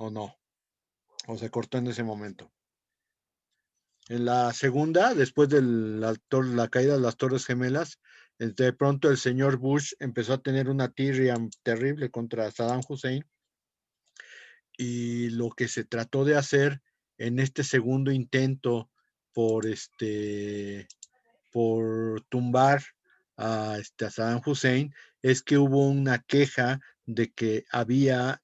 ¿o no? ¿O se cortó en ese momento? En la segunda, después de la caída de las Torres Gemelas, de pronto el señor Bush empezó a tener una tirria terrible contra Saddam Hussein, y lo que se trató de hacer en este segundo intento por por tumbar a Saddam Hussein es que hubo una queja de que había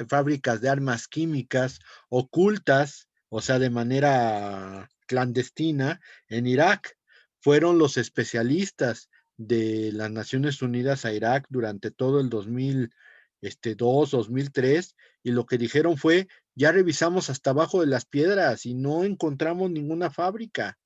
fábricas de armas químicas ocultas, o sea, de manera clandestina en Irak. Fueron los especialistas de las Naciones Unidas a Irak durante todo el 2002, 2003, y lo que dijeron fue, ya revisamos hasta abajo de las piedras y no encontramos ninguna fábrica.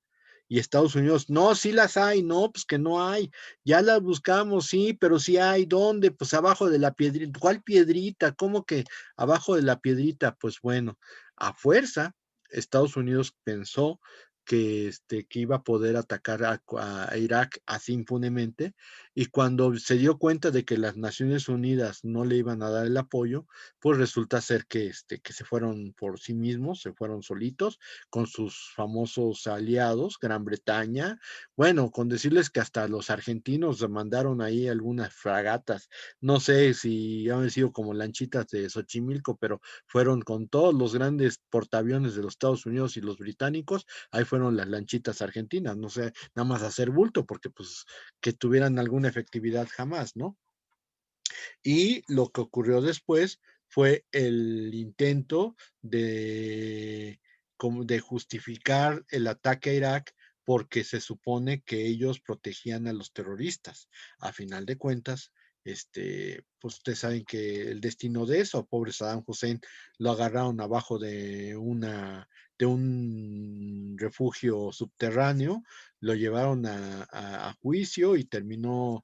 Y Estados Unidos, no, sí las hay, no, pues que no hay, ya las buscamos, sí, pero sí hay, ¿dónde? Pues abajo de la piedrita, ¿cuál piedrita? ¿Cómo que abajo de la piedrita? Pues bueno, a fuerza, Estados Unidos pensó que iba a poder atacar a Irak así impunemente, y cuando se dio cuenta de que las Naciones Unidas no le iban a dar el apoyo, pues resulta ser que se fueron por sí mismos, se fueron solitos, con sus famosos aliados, Gran Bretaña. Bueno, con decirles que hasta los argentinos mandaron ahí algunas fragatas, no sé si han sido como lanchitas de Xochimilco, pero fueron con todos los grandes portaaviones de los Estados Unidos y los británicos, ahí fueron las lanchitas argentinas, no sé, nada más hacer bulto, porque pues que tuvieran alguna efectividad jamás, ¿no? Y lo que ocurrió después fue el intento de justificar el ataque a Irak porque se supone que ellos protegían a los terroristas. A final de cuentas, pues ustedes saben que el destino de eso, pobre Saddam Hussein, lo agarraron abajo de un refugio subterráneo, lo llevaron a juicio y terminaron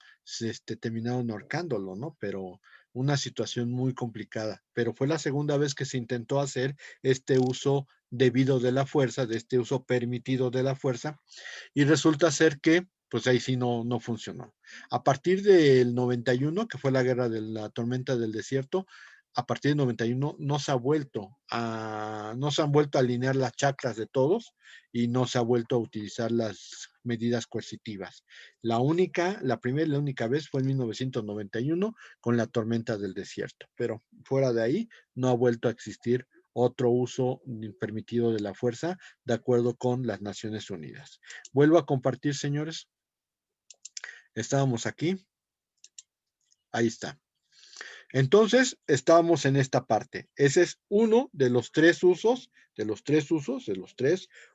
ahorcándolo, ¿no? Pero una situación muy complicada. Pero fue la segunda vez que se intentó hacer este uso debido de la fuerza, de este uso permitido de la fuerza, y resulta ser que pues ahí sí no funcionó. A partir del 91, que fue la guerra de la tormenta del desierto, a partir del 91 no se han vuelto a alinear las chakras de todos y no se ha vuelto a utilizar las medidas coercitivas. La primera y la única vez fue en 1991 con la tormenta del desierto, pero fuera de ahí no ha vuelto a existir otro uso permitido de la fuerza de acuerdo con las Naciones Unidas. Vuelvo a compartir, señores. Estábamos aquí. Ahí está. Entonces, estábamos en esta parte. Ese es uno de los tres usos, de los tres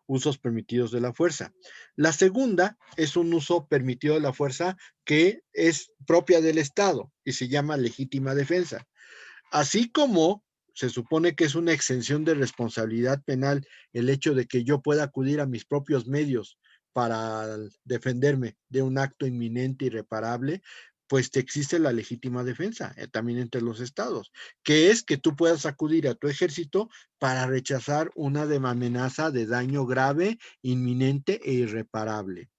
usos permitidos de la fuerza. La segunda es un uso permitido de la fuerza que es propia del Estado y se llama legítima defensa. Así como se supone que es una exención de responsabilidad penal el hecho de que yo pueda acudir a mis propios medios para defenderme de un acto inminente, irreparable, pues te existe la legítima defensa también entre los estados, que es que tú puedas acudir a tu ejército para rechazar una amenaza de daño grave, inminente e irreparable.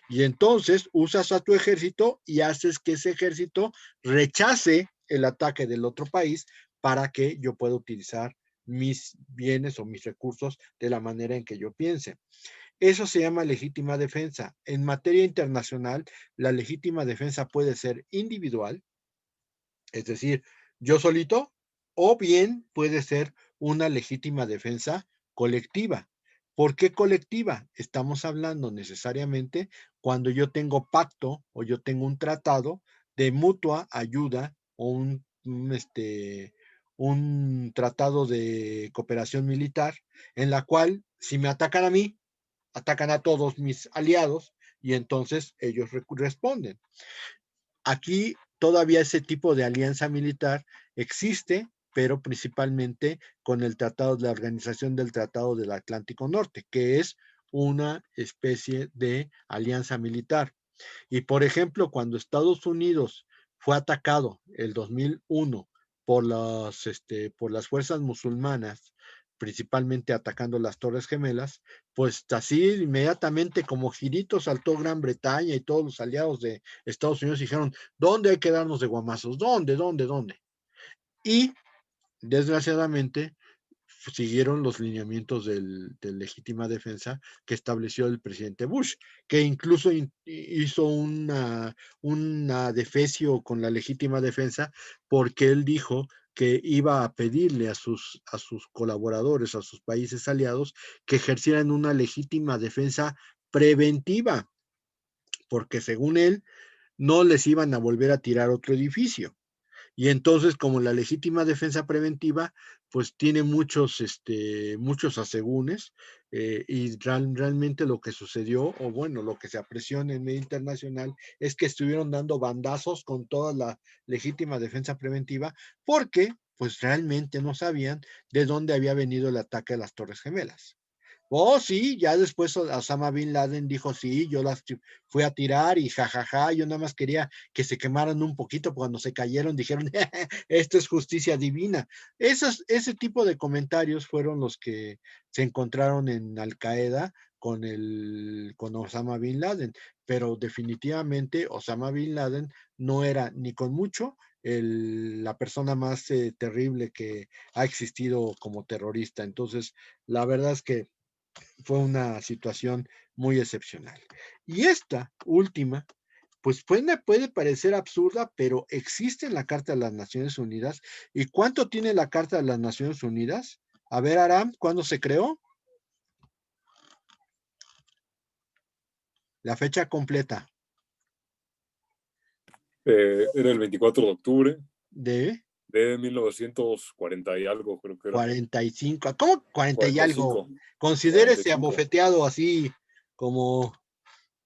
Y entonces usas a tu ejército y haces que ese ejército rechace el ataque del otro país para que yo pueda utilizar mis bienes o mis recursos de la manera en que yo piense. Eso se llama legítima defensa. En materia internacional, la legítima defensa puede ser individual, es decir, yo solito, o bien puede ser una legítima defensa colectiva. ¿Por qué colectiva? Estamos hablando necesariamente cuando yo tengo pacto o yo tengo un tratado de mutua ayuda o un tratado de cooperación militar en la cual si me atacan a mí, atacan a todos mis aliados y entonces ellos responden. Aquí todavía ese tipo de alianza militar existe, pero principalmente con el tratado de la Organización del Tratado del Atlántico Norte, que es una especie de alianza militar. Y por ejemplo, cuando Estados Unidos fue atacado el 2001 por las fuerzas musulmanas, principalmente atacando las Torres Gemelas, pues así inmediatamente como girito saltó Gran Bretaña y todos los aliados de Estados Unidos y dijeron, ¿dónde hay que darnos de guamazos? ¿Dónde? Y Desgraciadamente, siguieron los lineamientos de legítima defensa que estableció el presidente Bush, que incluso hizo una defecio con la legítima defensa, porque él dijo que iba a pedirle a sus colaboradores, a sus países aliados, que ejercieran una legítima defensa preventiva, porque según él, no les iban a volver a tirar otro edificio. Y entonces, como la legítima defensa preventiva, pues tiene muchos asegúnes, y realmente lo que sucedió, o bueno, lo que se apreció en el medio internacional, es que estuvieron dando bandazos con toda la legítima defensa preventiva, porque pues realmente no sabían de dónde había venido el ataque a las Torres Gemelas. Oh, sí, ya después Osama Bin Laden dijo, sí, yo las fui a tirar y jajaja, yo nada más quería que se quemaran un poquito, cuando se cayeron dijeron, esto es justicia divina. Ese tipo de comentarios fueron los que se encontraron en Al Qaeda con Osama Bin Laden, pero definitivamente Osama Bin Laden no era ni con mucho la persona más terrible que ha existido como terrorista. Entonces, la verdad es que fue una situación muy excepcional. Y esta última, pues puede parecer absurda, pero existe en la Carta de las Naciones Unidas. ¿Y cuánto tiene la Carta de las Naciones Unidas? A ver, Aram, ¿cuándo se creó? La fecha completa. Era el 24 de octubre De de 1940 y algo, creo que era. 45. ¿Cómo 40 y algo? 45. Considérese 45. abofeteado así como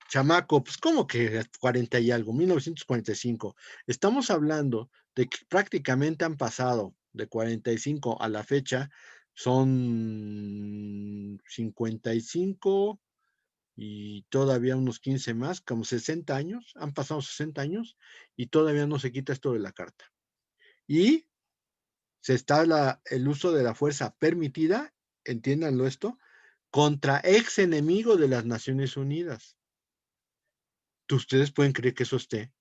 chamaco, pues como que 40 y algo, 1945. Estamos hablando de que prácticamente han pasado de 45 a la fecha, son 55 y todavía unos 15 más, como 60 años, han pasado 60 años y todavía no se quita esto de la carta. Y se está el uso de la fuerza permitida, entiéndanlo esto, contra ex enemigo de las Naciones Unidas. ¿Ustedes pueden creer que eso esté?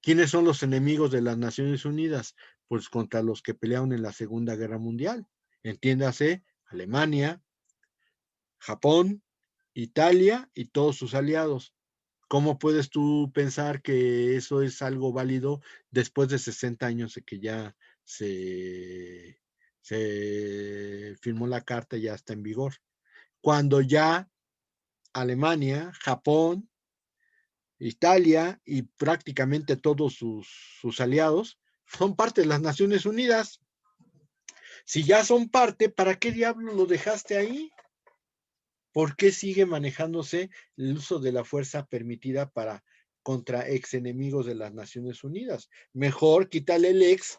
¿Quiénes son los enemigos de las Naciones Unidas? Pues contra los que pelearon en la Segunda Guerra Mundial. Entiéndase, Alemania, Japón, Italia y todos sus aliados. ¿Cómo puedes tú pensar que eso es algo válido después de 60 años de que ya se firmó la carta y ya está en vigor? Cuando ya Alemania, Japón, Italia y prácticamente todos sus aliados son parte de las Naciones Unidas. Si ya son parte, ¿para qué diablo lo dejaste ahí? ¿Por qué sigue manejándose el uso de la fuerza permitida contra ex enemigos de las Naciones Unidas? Mejor quítale el ex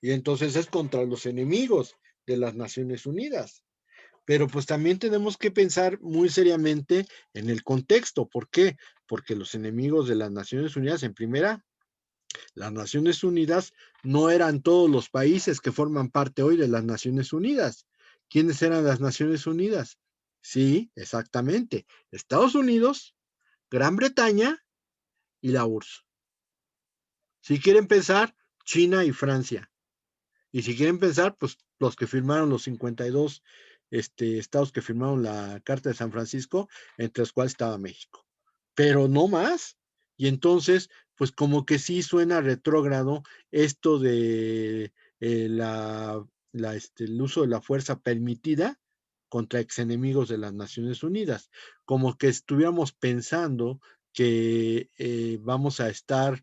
y entonces es contra los enemigos de las Naciones Unidas. Pero pues también tenemos que pensar muy seriamente en el contexto. ¿Por qué? Porque los enemigos de las Naciones Unidas, en primera, las Naciones Unidas no eran todos los países que forman parte hoy de las Naciones Unidas. ¿Quiénes eran las Naciones Unidas? Sí, exactamente. Estados Unidos, Gran Bretaña y la URSS. Si quieren pensar, China y Francia. Y si quieren pensar, pues los que firmaron los 52 estados que firmaron la Carta de San Francisco, entre los cuales estaba México. Pero no más. Y entonces, pues como que sí suena retrógrado esto de el uso de la fuerza permitida contra ex enemigos de las Naciones Unidas. Como que estuviéramos pensando que vamos a estar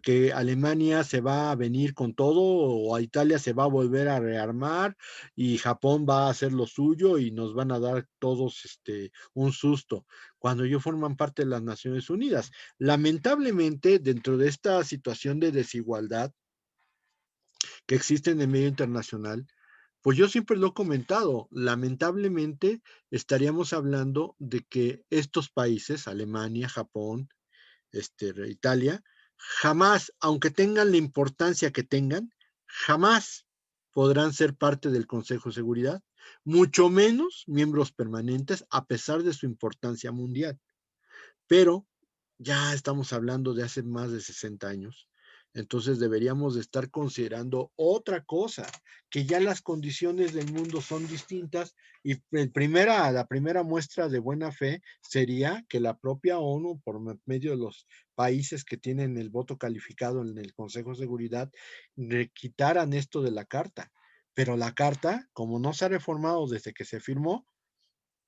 que Alemania se va a venir con todo o a Italia se va a volver a rearmar y Japón va a hacer lo suyo y nos van a dar todos un susto cuando ellos forman parte de las Naciones Unidas. Lamentablemente, dentro de esta situación de desigualdad que existe en el medio internacional, pues yo siempre lo he comentado, lamentablemente estaríamos hablando de que estos países, Alemania, Japón, Italia, jamás, aunque tengan la importancia que tengan, jamás podrán ser parte del Consejo de Seguridad, mucho menos miembros permanentes, a pesar de su importancia mundial. Pero ya estamos hablando de hace más de 60 años Entonces deberíamos de estar considerando otra cosa, que ya las condiciones del mundo son distintas y la primera muestra de buena fe sería que la propia ONU, por medio de los países que tienen el voto calificado en el Consejo de Seguridad, quitaran esto de la carta. Pero la carta, como no se ha reformado desde que se firmó,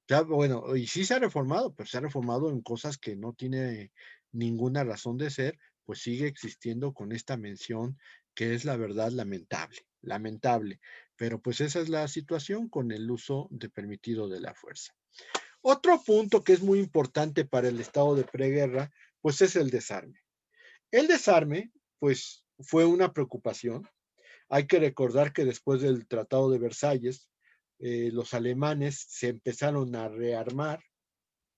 ya, bueno, y sí se ha reformado, pero se ha reformado en cosas que no tiene ninguna razón de ser, pues sigue existiendo con esta mención que es la verdad lamentable, lamentable. Pero pues esa es la situación con el uso de permitido de la fuerza. Otro punto que es muy importante para el estado de preguerra, pues es el desarme. El desarme, pues fue una preocupación. Hay que recordar que después del Tratado de Versalles, los alemanes se empezaron a rearmar,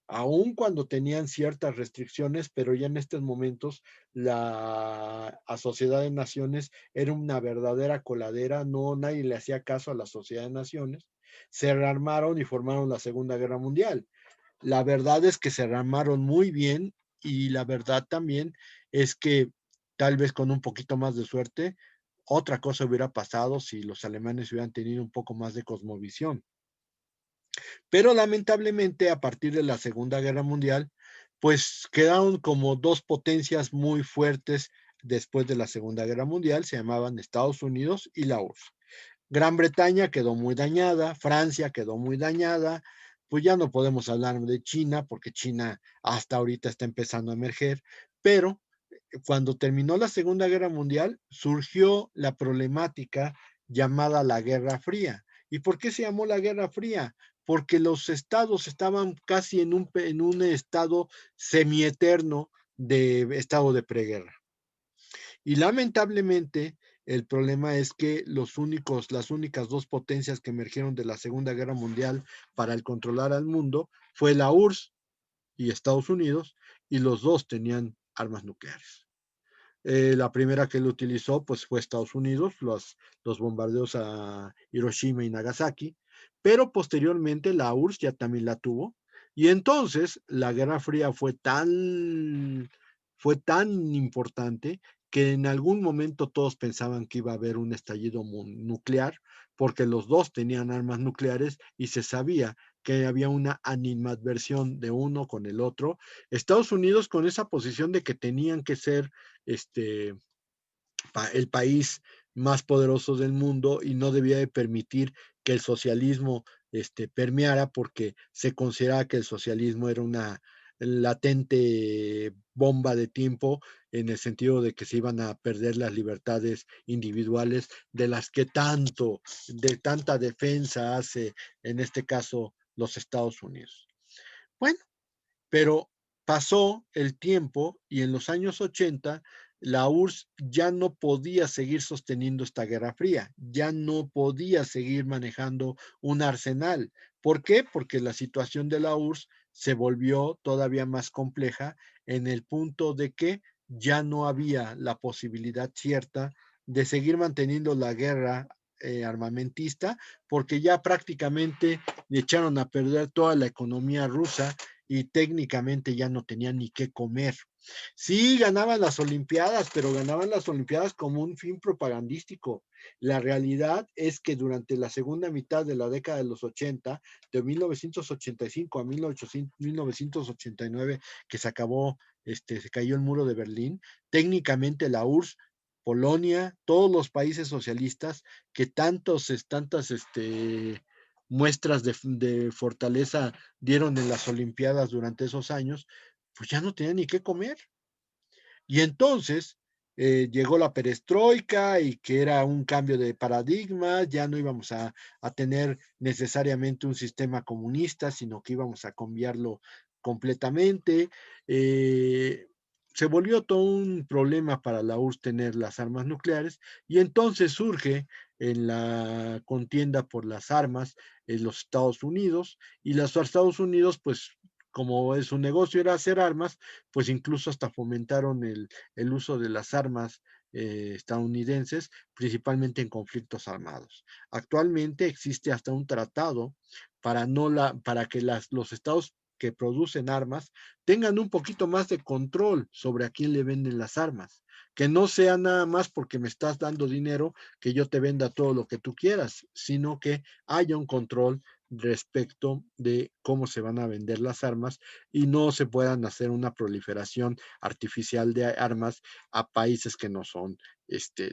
aun cuando tenían ciertas restricciones, pero ya en estos momentos la Sociedad de Naciones era una verdadera coladera, no nadie le hacía caso a la Sociedad de Naciones, se rearmaron y formaron la Segunda Guerra Mundial. La verdad es que se rearmaron muy bien y la verdad también es que tal vez con un poquito más de suerte, otra cosa hubiera pasado si los alemanes hubieran tenido un poco más de cosmovisión. Pero lamentablemente a partir de la Segunda Guerra Mundial, pues quedaron como dos potencias muy fuertes después de la Segunda Guerra Mundial, se llamaban Estados Unidos y la URSS. Gran Bretaña quedó muy dañada, Francia quedó muy dañada, pues ya no podemos hablar de China porque China hasta ahorita está empezando a emerger, pero cuando terminó la Segunda Guerra Mundial surgió la problemática llamada la Guerra Fría. ¿Y por qué se llamó la Guerra Fría? Porque los estados estaban casi en un estado semieterno de estado de preguerra. Y lamentablemente, el problema es que las únicas dos potencias que emergieron de la Segunda Guerra Mundial para el controlar al mundo fue la URSS y Estados Unidos, y los dos tenían armas nucleares. La primera que lo utilizó pues fue Estados Unidos, los bombardeos a Hiroshima y Nagasaki, pero posteriormente la URSS ya también la tuvo, y entonces la Guerra Fría fue tan importante que en algún momento todos pensaban que iba a haber un estallido nuclear, porque los dos tenían armas nucleares y se sabía que había una animadversión de uno con el otro. Estados Unidos con esa posición de que tenían que ser este, el país más poderoso del mundo y no debía de permitir que el socialismo permeara porque se consideraba que el socialismo era una latente bomba de tiempo en el sentido de que se iban a perder las libertades individuales de las que de tanta defensa hace en este caso los Estados Unidos. Bueno, pero pasó el tiempo y en los años 80 la URSS ya no podía seguir sosteniendo esta guerra fría, ya no podía seguir manejando un arsenal. ¿Por qué? Porque la situación de la URSS se volvió todavía más compleja en el punto de que ya no había la posibilidad cierta de seguir manteniendo la guerra armamentista, porque ya prácticamente le echaron a perder toda la economía rusa y técnicamente ya no tenían ni qué comer. Sí, ganaban las Olimpiadas, pero ganaban las Olimpiadas como un fin propagandístico. La realidad es que durante la segunda mitad de la década de los 80, de 1985 a 1989, que se acabó, se cayó el muro de Berlín, técnicamente la URSS, Polonia, todos los países socialistas que tantas muestras de fortaleza dieron en las Olimpiadas durante esos años, pues ya no tenían ni qué comer. Y entonces llegó la perestroika y que era un cambio de paradigma, ya no íbamos a tener necesariamente un sistema comunista, sino que íbamos a cambiarlo completamente. Se volvió todo un problema para la URSS tener las armas nucleares y entonces surge en la contienda por las armas en los Estados Unidos y los Estados Unidos pues como su negocio era hacer armas, pues incluso hasta fomentaron el uso de las armas estadounidenses, principalmente en conflictos armados. Actualmente existe hasta un tratado para que los estados que producen armas tengan un poquito más de control sobre a quién le venden las armas. que no sea nada más porque me estás dando dinero que yo te venda todo lo que tú quieras, sino que haya un control respecto de cómo se van a vender las armas y no se puedan hacer una proliferación artificial de armas a países que no son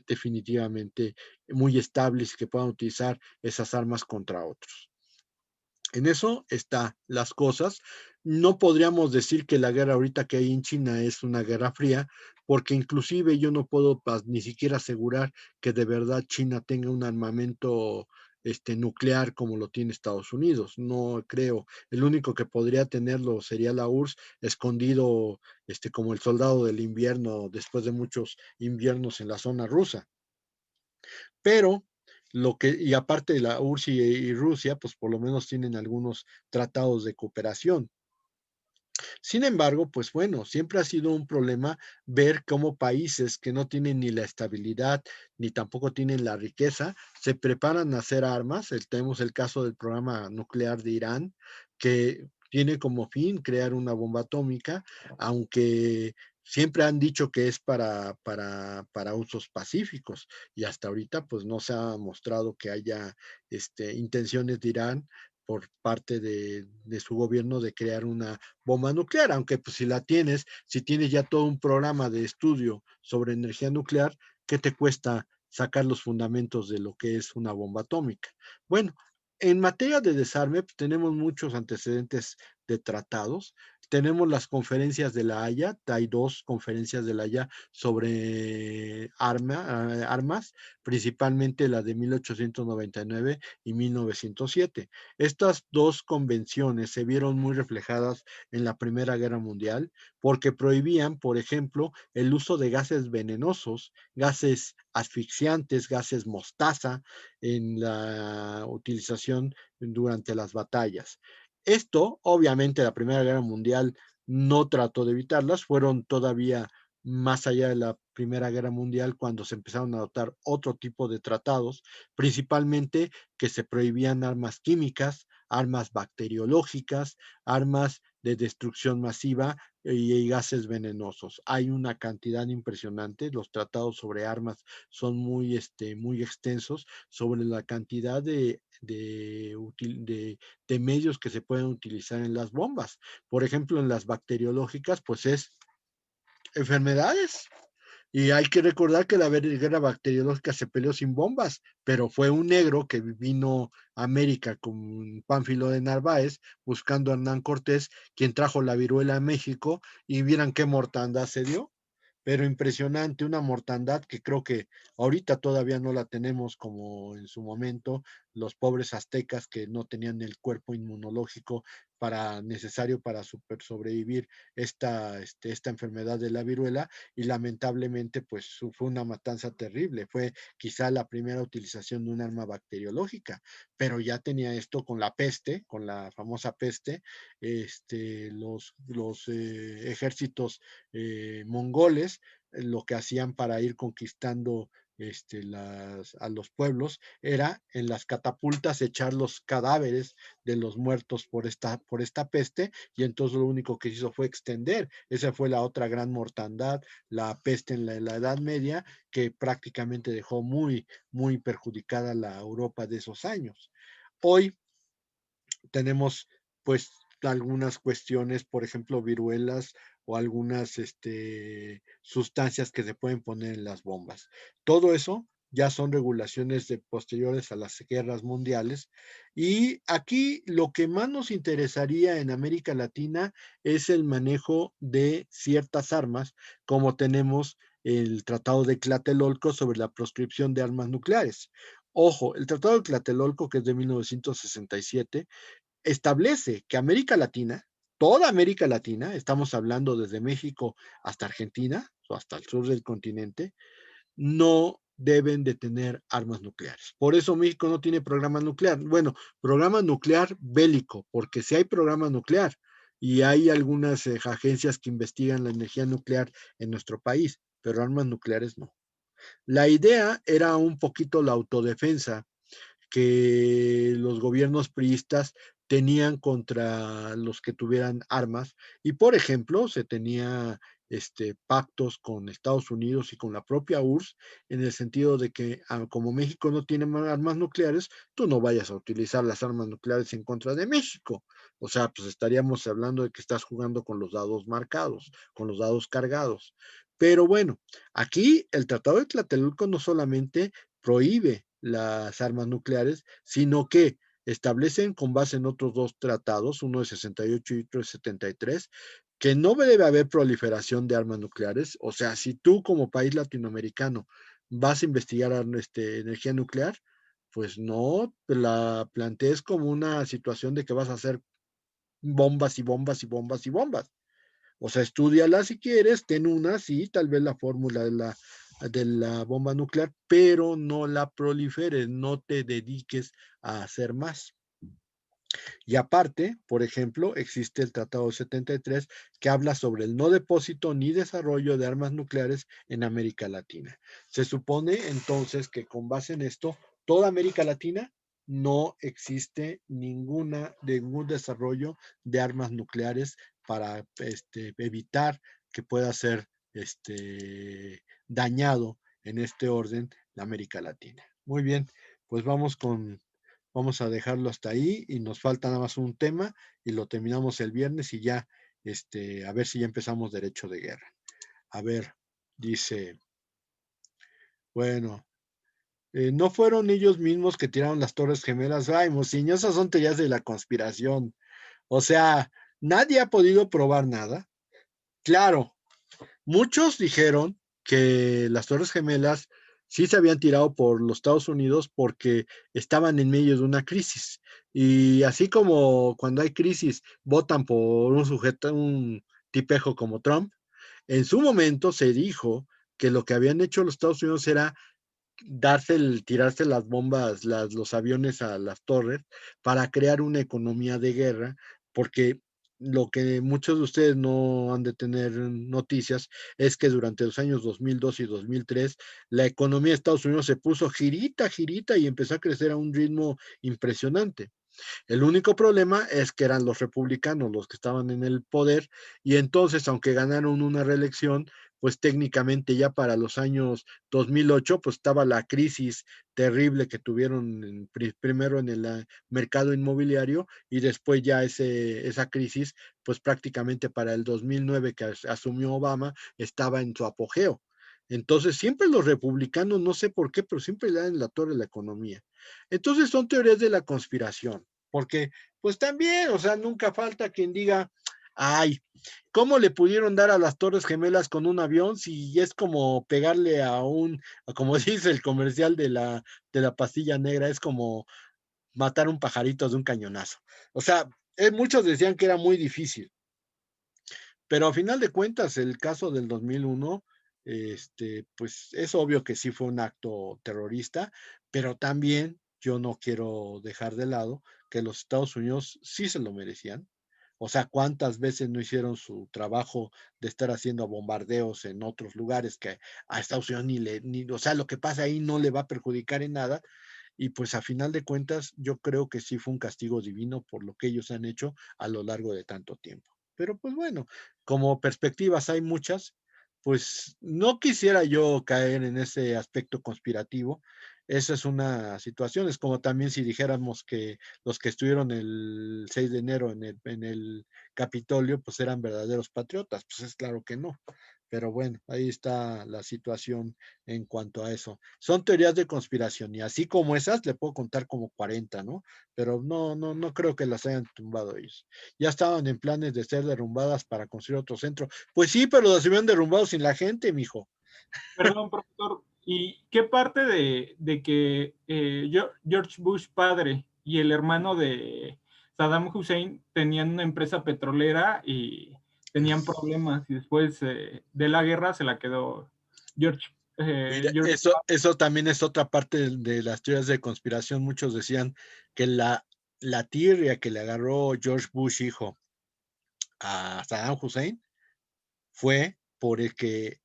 definitivamente muy estables y que puedan utilizar esas armas contra otros. En eso están las cosas. No podríamos decir que la guerra ahorita que hay en China es una guerra fría, porque inclusive yo no puedo ni siquiera asegurar que de verdad China tenga un armamento nuclear como lo tiene Estados Unidos. No creo. El único que podría tenerlo sería la URSS, escondido como el soldado del invierno después de muchos inviernos en la zona rusa. Pero y aparte de la URSS y Rusia, pues por lo menos tienen algunos tratados de cooperación. Sin embargo, pues bueno, siempre ha sido un problema ver cómo países que no tienen ni la estabilidad ni tampoco tienen la riqueza se preparan a hacer armas. Tenemos el caso del programa nuclear de Irán, que tiene como fin crear una bomba atómica, aunque siempre han dicho que es para usos pacíficos y hasta ahorita pues no se ha mostrado que haya intenciones de Irán por parte de su gobierno de crear una bomba nuclear, aunque pues si la tienes, si tienes ya todo un programa de estudio sobre energía nuclear, ¿qué te cuesta sacar los fundamentos de lo que es una bomba atómica? Bueno, en materia de desarme, pues, tenemos muchos antecedentes de tratados. Tenemos las conferencias de la Haya, hay 2 conferencias de la Haya sobre armas, principalmente la de 1899 y 1907. Estas 2 convenciones se vieron muy reflejadas en la Primera Guerra Mundial porque prohibían, por ejemplo, el uso de gases venenosos, gases asfixiantes, gases mostaza en la utilización durante las batallas. Esto, obviamente, la Primera Guerra Mundial no trató de evitarlas, fueron todavía más allá de la Primera Guerra Mundial cuando se empezaron a adoptar otro tipo de tratados, principalmente que se prohibían armas químicas, armas bacteriológicas, armas de destrucción masiva y gases venenosos. Hay una cantidad impresionante, los tratados sobre armas son muy extensos sobre la cantidad de medios que se pueden utilizar en las bombas. Por ejemplo, en las bacteriológicas, pues es enfermedades. Y hay que recordar que la guerra bacteriológica se peleó sin bombas, pero fue un negro que vino a América con Pánfilo de Narváez buscando a Hernán Cortés, quien trajo la viruela a México y vieran qué mortandad se dio. Pero impresionante, una mortandad que creo que ahorita todavía no la tenemos como en su momento, los pobres aztecas que no tenían el cuerpo inmunológico necesario para sobrevivir esta enfermedad de la viruela y lamentablemente pues fue una matanza terrible, fue quizá la primera utilización de un arma bacteriológica, pero ya tenía esto con la peste, con la famosa peste, los ejércitos mongoles, lo que hacían para ir conquistando a los pueblos era en las catapultas echar los cadáveres de los muertos por esta peste y entonces lo único que hizo fue extender. Esa fue la otra gran mortandad, la peste en la Edad Media, que prácticamente dejó muy perjudicada la Europa de esos años. Hoy tenemos pues algunas cuestiones, por ejemplo, viruelas o algunas sustancias que se pueden poner en las bombas. Todo eso ya son regulaciones posteriores a las guerras mundiales. Y aquí lo que más nos interesaría en América Latina es el manejo de ciertas armas, como tenemos el Tratado de Tlatelolco sobre la proscripción de armas nucleares. Ojo, el Tratado de Tlatelolco, que es de 1967, establece que América Latina, toda América Latina, estamos hablando desde México hasta Argentina o hasta el sur del continente, no deben de tener armas nucleares. Por eso México no tiene programa nuclear. Bueno, programa nuclear bélico, porque si hay programa nuclear y hay algunas agencias que investigan la energía nuclear en nuestro país, pero armas nucleares no. La idea era un poquito la autodefensa que los gobiernos priistas tenían contra los que tuvieran armas. Y por ejemplo, se tenía pactos con Estados Unidos y con la propia URSS, en el sentido de que como México no tiene armas nucleares, tú no vayas a utilizar las armas nucleares en contra de México. O sea, pues estaríamos hablando de que estás jugando con los dados marcados, con los dados cargados. Pero bueno, aquí el Tratado de Tlatelolco no solamente prohíbe las armas nucleares, sino que establecen con base en otros dos tratados, uno de 68 y otro de 73, que no debe haber proliferación de armas nucleares. O sea, si tú como país latinoamericano vas a investigar energía nuclear, pues no la plantees como una situación de que vas a hacer bombas y bombas y bombas y bombas. O sea, estudiala si quieres, ten una, sí, tal vez la fórmula de la bomba nuclear, pero no la proliferes, no te dediques a hacer más. Y aparte, por ejemplo, existe el Tratado 73 que habla sobre el no depósito ni desarrollo de armas nucleares en América Latina. Se supone entonces que con base en esto, toda América Latina no existe ningún desarrollo de armas nucleares para evitar que pueda ser dañado en este orden la América Latina. Muy bien, pues vamos a dejarlo hasta ahí y nos falta nada más un tema y lo terminamos el viernes y ya, a ver si ya empezamos derecho de guerra. A ver, dice, bueno, no fueron ellos mismos que tiraron las Torres Gemelas. Ay, Mociño, esas son teorías de la conspiración. O sea, nadie ha podido probar nada. Claro, muchos dijeron que las Torres Gemelas sí se habían tirado por los Estados Unidos porque estaban en medio de una crisis. Y así como cuando hay crisis votan por un sujeto, un tipejo como Trump, en su momento se dijo que lo que habían hecho los Estados Unidos era tirarse las bombas, los aviones a las torres para crear una economía de guerra, porque lo que muchos de ustedes no han de tener noticias es que durante los años 2002 y 2003 la economía de Estados Unidos se puso girita, girita y empezó a crecer a un ritmo impresionante. El único problema es que eran los republicanos los que estaban en el poder y entonces, aunque ganaron una reelección, pues técnicamente ya para los años 2008, pues estaba la crisis terrible que tuvieron primero en el mercado inmobiliario y después ya esa crisis, pues prácticamente para el 2009 que asumió Obama, estaba en su apogeo. Entonces, siempre los republicanos, no sé por qué, pero siempre le dan en la torre la economía. Entonces, son teorías de la conspiración. Porque, pues también, o sea, nunca falta quien diga, ay, ¿cómo le pudieron dar a las Torres Gemelas con un avión si es como pegarle como dice el comercial de la pastilla negra, es como matar un pajarito de un cañonazo? O sea, muchos decían que era muy difícil, pero a final de cuentas, el caso del 2001, pues es obvio que sí fue un acto terrorista, pero también yo no quiero dejar de lado que los Estados Unidos sí se lo merecían. O sea, ¿cuántas veces no hicieron su trabajo de estar haciendo bombardeos en otros lugares que a Estados Unidos o sea, lo que pasa ahí no le va a perjudicar en nada? Y pues a final de cuentas, yo creo que sí fue un castigo divino por lo que ellos han hecho a lo largo de tanto tiempo. Pero pues bueno, como perspectivas hay muchas, pues no quisiera yo caer en ese aspecto conspirativo. Esa es una situación. Es como también si dijéramos que los que estuvieron el 6 de enero en el Capitolio, pues eran verdaderos patriotas. Pues es claro que no. Pero bueno, ahí está la situación en cuanto a eso. Son teorías de conspiración y así como esas, le puedo contar como 40, ¿no? Pero no creo que las hayan tumbado ellos. Ya estaban en planes de ser derrumbadas para construir otro centro. Pues sí, pero las habían derrumbado sin la gente, mijo. Perdón, profesor, ¿y qué parte de que George Bush padre y el hermano de Saddam Hussein tenían una empresa petrolera y tenían problemas y después de la guerra se la quedó George? Mira, George eso también es otra parte de las teorías de conspiración. Muchos decían que la tirria que le agarró George Bush hijo a Saddam Hussein fue por el que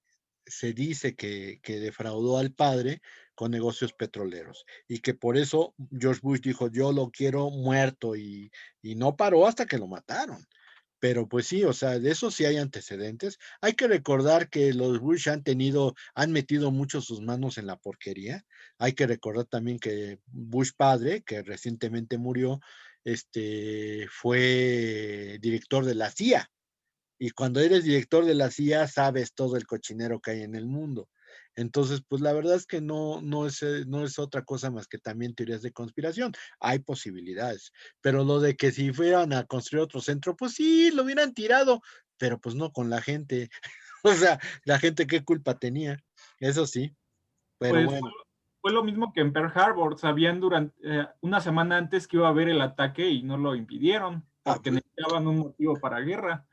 se dice que defraudó al padre con negocios petroleros y que por eso George Bush dijo, yo lo quiero muerto y no paró hasta que lo mataron. Pero pues sí, o sea, de eso sí hay antecedentes. Hay que recordar que los Bush han metido mucho sus manos en la porquería. Hay que recordar también que Bush padre, que recientemente murió, fue director de la CIA. Y cuando eres director de la CIA, sabes todo el cochinero que hay en el mundo. Entonces, pues la verdad es que no es otra cosa más que también teorías de conspiración. Hay posibilidades. Pero lo de que si fueran a construir otro centro, pues sí, lo hubieran tirado, pero pues no con la gente. O sea, la gente qué culpa tenía. Eso sí, pero Pues bueno. fue lo mismo que en Pearl Harbor, sabían durante una semana antes que iba a haber el ataque y no lo impidieron Ah, porque necesitaban un motivo para guerra.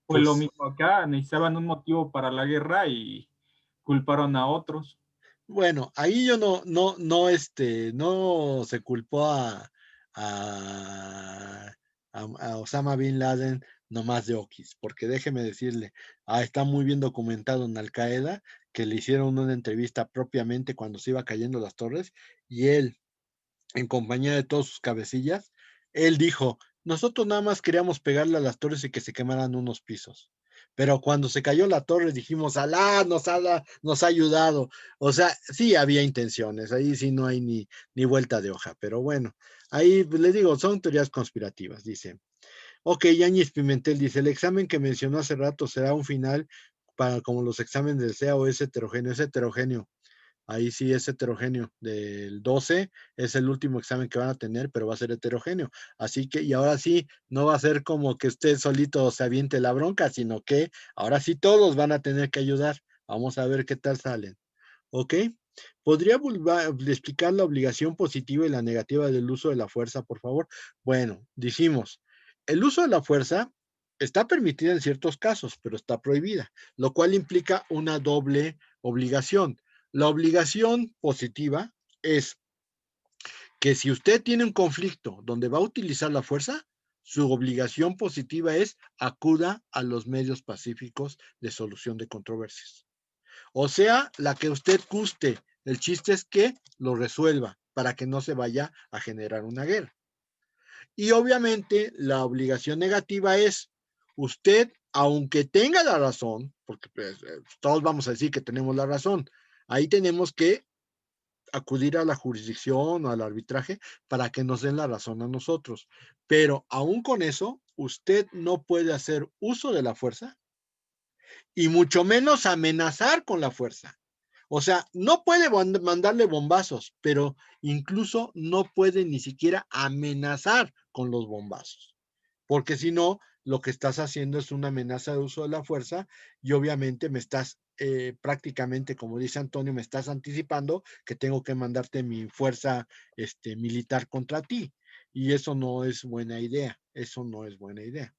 Fue lo pues mismo acá, necesitaban un motivo para la guerra y culparon a otros. bueno, ahí yo no se culpó a, a Osama Bin Laden nomás de Oquis, porque déjeme decirle, está muy bien documentado en Al Qaeda que le hicieron una entrevista propiamente cuando se iba cayendo las torres y él, en compañía de todos sus cabecillas, él dijo, nosotros nada más queríamos pegarle a las torres y que se quemaran unos pisos. Pero cuando se cayó la torre dijimos, Alá nos ha ayudado. O sea, sí había intenciones, ahí sí no hay ni vuelta de hoja, pero bueno, ahí les digo, son teorías conspirativas, dice. Ok, Yáñez Pimentel dice, el examen que mencionó hace rato será un final para como los exámenes del CEA o es heterogéneo, es heterogéneo. Ahí sí es heterogéneo. Del 12 es el último examen que van a tener, pero va a ser heterogéneo. Así que, y ahora sí, no va a ser como que usted solito se aviente la bronca, sino que ahora sí todos van a tener que ayudar. Vamos a ver qué tal salen. ¿Ok? ¿Podría explicar la obligación positiva y la negativa del uso de la fuerza, por favor? Bueno, dijimos, el uso de la fuerza está permitida en ciertos casos, pero está prohibida, lo cual implica una doble obligación. La obligación positiva es que si usted tiene un conflicto donde va a utilizar la fuerza, su obligación positiva es acuda a los medios pacíficos de solución de controversias. O sea, la que usted guste. El chiste es que lo resuelva para que no se vaya a generar una guerra. Y obviamente la obligación negativa es usted, aunque tenga la razón, porque pues, todos vamos a decir que tenemos la razón, ahí tenemos que acudir a la jurisdicción o al arbitraje para que nos den la razón a nosotros. Pero aún con eso, usted no puede hacer uso de la fuerza y mucho menos amenazar con la fuerza. O sea, no puede mandarle bombazos, pero incluso no puede ni siquiera amenazar con los bombazos. Porque si no, lo que estás haciendo es una amenaza de uso de la fuerza y obviamente me estás prácticamente, como dice Antonio, me estás anticipando que tengo que mandarte mi fuerza militar contra ti. Y eso no es buena idea, eso no es buena idea.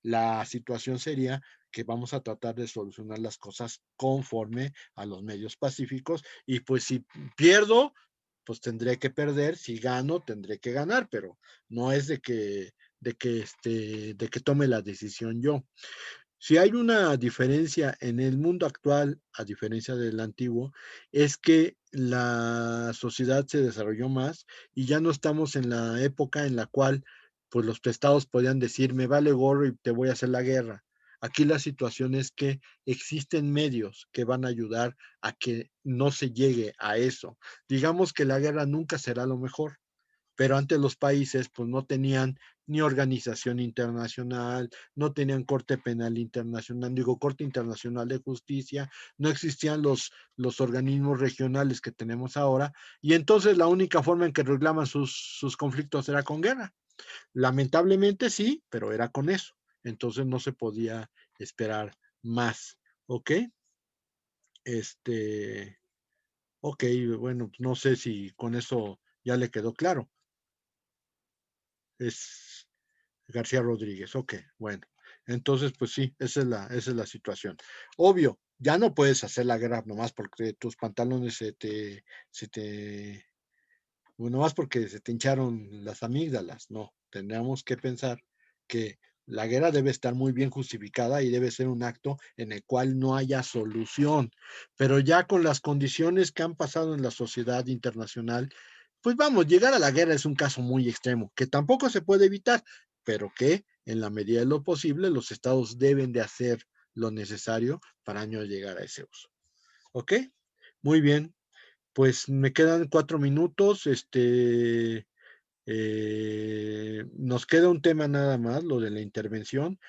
La situación sería que vamos a tratar de solucionar las cosas conforme a los medios pacíficos y pues si pierdo, pues tendré que perder, si gano, tendré que ganar, pero no es de que tome la decisión yo. Si hay una diferencia en el mundo actual, a diferencia del antiguo, es que la sociedad se desarrolló más y ya no estamos en la época en la cual pues los prestados podían decir, me vale gorro y te voy a hacer la guerra. Aquí la situación es que existen medios que van a ayudar a que no se llegue a eso. Digamos que la guerra nunca será lo mejor, pero antes los países pues no tenían ni organización internacional, no tenían corte penal internacional, digo, corte internacional de justicia, no existían los organismos regionales que tenemos ahora, y entonces la única forma en que reclaman sus conflictos era con guerra. Lamentablemente sí, pero era con eso. Entonces no se podía esperar más. ¿Ok? Ok, bueno, no sé si con eso ya le quedó claro. Es García Rodríguez, ok, bueno. Entonces, pues sí, esa es la situación. Obvio, ya no puedes hacer la guerra nomás porque tus pantalones nomás porque se te hincharon las amígdalas. No, tendríamos que pensar que la guerra debe estar muy bien justificada y debe ser un acto en el cual no haya solución. Pero ya con las condiciones que han pasado en la sociedad internacional, pues vamos, llegar a la guerra es un caso muy extremo, que tampoco se puede evitar, pero que en la medida de lo posible, los estados deben de hacer lo necesario para no llegar a ese uso. ¿Ok? Muy bien. Pues me quedan 4 minutos. Nos queda un tema nada más, lo de la intervención.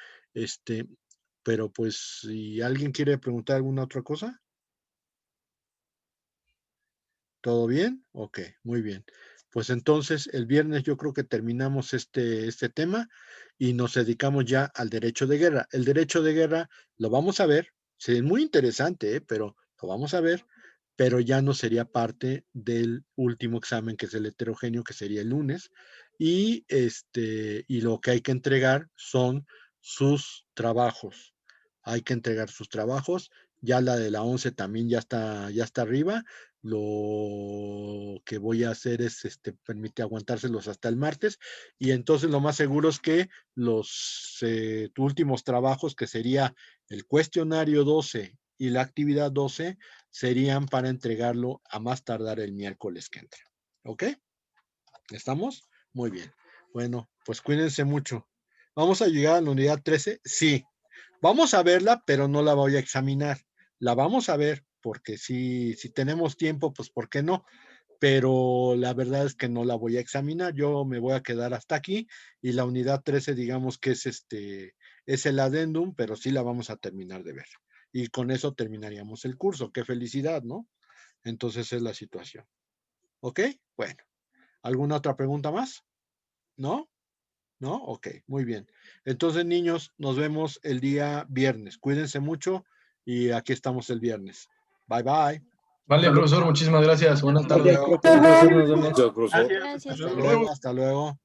Pero pues, si alguien quiere preguntar alguna otra cosa. ¿Todo bien? Ok, muy bien. Pues entonces el viernes yo creo que terminamos este tema y nos dedicamos ya al derecho de guerra. El derecho de guerra lo vamos a ver, sí, es muy interesante, pero lo vamos a ver, pero ya no sería parte del último examen, que es el heterogéneo, que sería el lunes. Y lo que hay que entregar son sus trabajos. Hay que entregar sus trabajos. Ya la de la 11 también ya está arriba. Lo que voy a hacer es permite aguantárselos hasta el martes, y entonces lo más seguro es que los últimos trabajos, que sería el cuestionario 12 y la actividad 12, serían para entregarlo a más tardar el miércoles que entra. ¿Ok? ¿Estamos? Muy bien. Bueno, pues cuídense mucho. ¿Vamos a llegar a la unidad 13? Sí. Vamos a verla, pero no la voy a examinar. La vamos a ver, porque si tenemos tiempo, pues ¿por qué no? Pero la verdad es que no la voy a examinar. Yo me voy a quedar hasta aquí, y la unidad 13, digamos que es el adendum, pero sí la vamos a terminar de ver. Y con eso terminaríamos el curso. ¡Qué felicidad!, ¿no? Entonces es la situación. ¿Ok? Bueno. ¿Alguna otra pregunta más? ¿No? ¿No? Ok, muy bien. Entonces, niños, nos vemos el día viernes. Cuídense mucho y aquí estamos el viernes. Bye, bye. Vale, profesor, muchísimas gracias. Buenas tardes. Hasta luego. Gracias, profesor. Gracias. Gracias, Hasta profe. luego. Hasta luego.